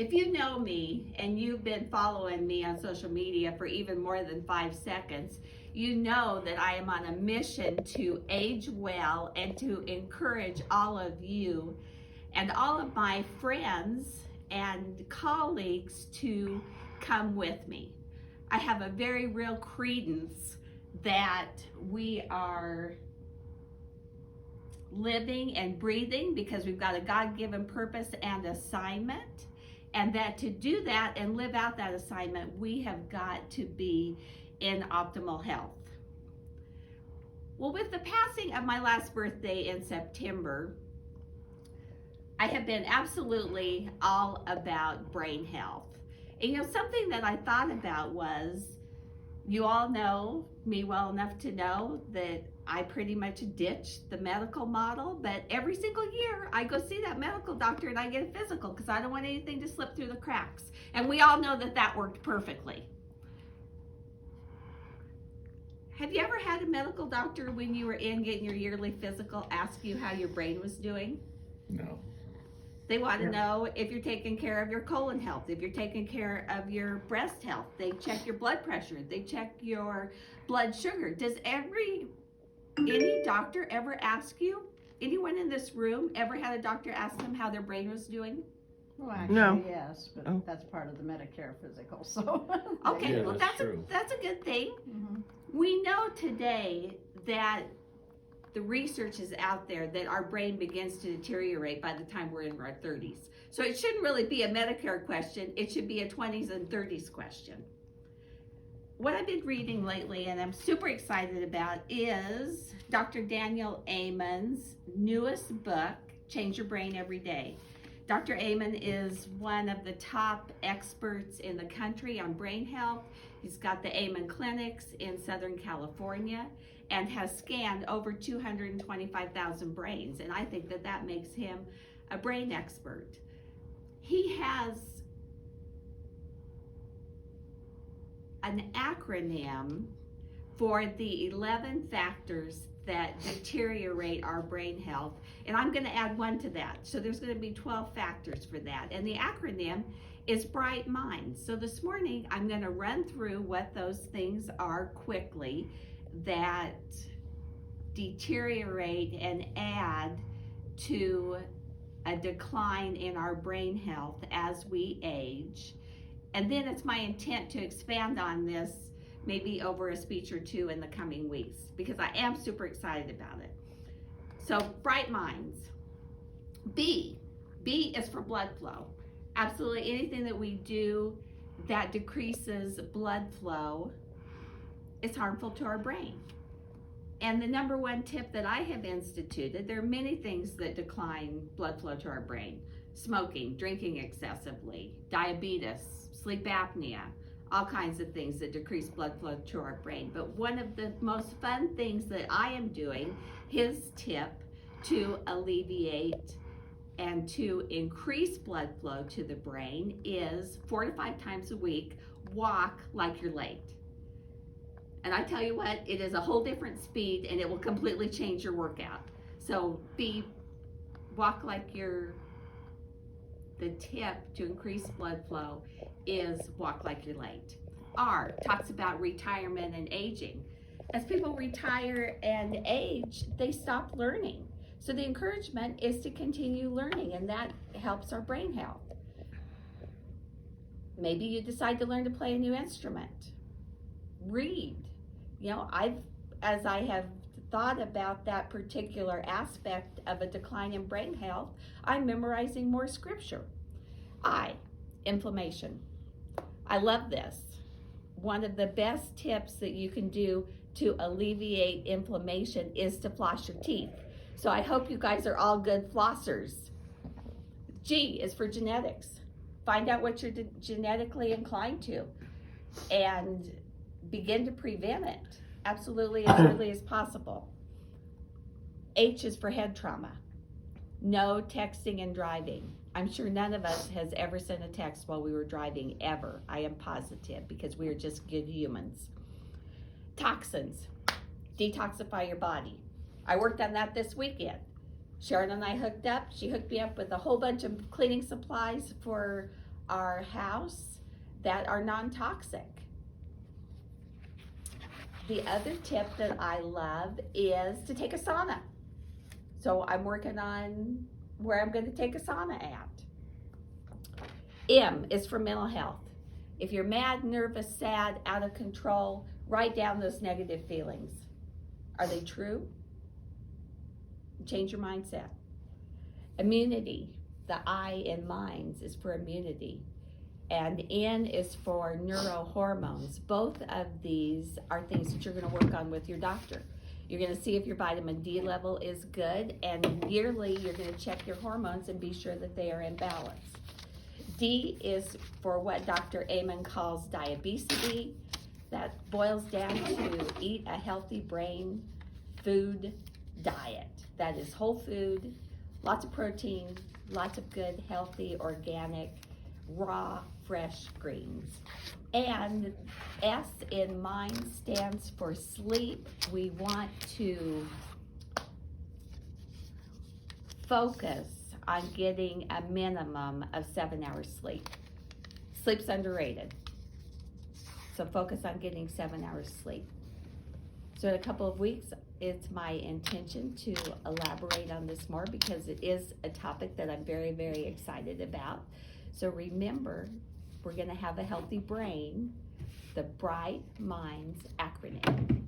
If you know me and you've been following me on social media for even more than 5 seconds, you know that I am on a mission to age well and to encourage all of you and all of my friends and colleagues to come with me. I have a very real credence that we are living and breathing because we've got a God-given purpose and assignment, and that to do that and live out that assignment, we have got to be in optimal health. Well, with the passing of my last birthday in September, I have been absolutely all about brain health. And something that I thought about was, you all know me well enough to know that I pretty much ditched the medical model, but every single year I go see that medical doctor and I get a physical because I don't want anything to slip through the cracks. And we all know that that worked perfectly. Have you ever had a medical doctor when you were in getting your yearly physical ask you how your brain was doing? No. They want to know if you're taking care of your colon health, if you're taking care of your breast health. They check your blood pressure. They check your blood sugar. Does any doctor ever ask you? Anyone in this room ever had a doctor ask them how their brain was doing? Well, actually, No. yes, but that's part of the Medicare physical, so. Okay, Yeah, well that's a good thing. Mhm. We know today that the research is out there that our brain begins to deteriorate by the time we're in our 30s. So it shouldn't really be a Medicare question. It should be a 20s and 30s question. What I've been reading lately and I'm super excited about is Dr. Daniel Amen's newest book, Change Your Brain Every Day. Dr. Amen is one of the top experts in the country on brain health. He's got the Amen clinics in Southern California and has scanned over 225,000 brains. And I think that that makes him a brain expert. He has an acronym for the 11 factors that deteriorate our brain health. And I'm going to add one to that. So there's going to be 12 factors for that. And the acronym is Bright Minds. So this morning, I'm going to run through what those things are quickly that deteriorate and add to a decline in our brain health as we age. And then it's my intent to expand on this maybe over a speech or two in the coming weeks because I am super excited about it. So Bright Minds. B is for blood flow. Absolutely anything that we do that decreases blood flow is harmful to our brain. And the number one tip that I have instituted, there are many things that decline blood flow to our brain. Smoking, drinking excessively, diabetes, sleep apnea, all kinds of things that decrease blood flow to our brain. But one of the most fun things that I am doing, his tip to alleviate and to increase blood flow to the brain is 4 to 5 times a week, walk like you're late. And I tell you what, it is a whole different speed and it will completely change your workout. So walk like you're, the tip to increase blood flow is walk like you're late. R talks about retirement and aging. As people retire and age, they stop learning. So the encouragement is to continue learning, and that helps our brain health. Maybe you decide to learn to play a new instrument. Read. As I have thought about that particular aspect of a decline in brain health, I'm memorizing more scripture. I, inflammation. I love this. One of the best tips that you can do to alleviate inflammation is to floss your teeth. So I hope you guys are all good flossers. G is for genetics. Find out what you're genetically inclined to and begin to prevent it absolutely as early as possible. H is for head trauma. No texting and driving. I'm sure none of us has ever sent a text while we were driving, ever. I am positive, because we are just good humans. Toxins. Detoxify your body. I worked on that this weekend. Sharon and I hooked up. She hooked me up with a whole bunch of cleaning supplies for our house that are non-toxic. The other tip that I love is to take a sauna. So I'm working on where I'm going to take a sauna at. M is for mental health. If you're mad, nervous, sad, out of control, write down those negative feelings. Are they true? Change your mindset. Immunity, the I in minds is for immunity. And N is for neurohormones. Both of these are things that you're going to work on with your doctor. You're going to see if your vitamin D level is good, and yearly you're going to check your hormones and be sure that they are in balance. D is for what Dr. Amen calls diabesity. That boils down to eat a healthy brain food diet. That is whole food, lots of protein, lots of good, healthy, organic, raw, fresh greens. And S in mind stands for sleep. We want to focus on getting a minimum of 7 hours sleep. Sleep's underrated. So focus on getting 7 hours sleep. So in a couple of weeks, it's my intention to elaborate on this more because it is a topic that I'm very, very excited about. So remember, we're going to have a healthy brain, the Bright Minds acronym.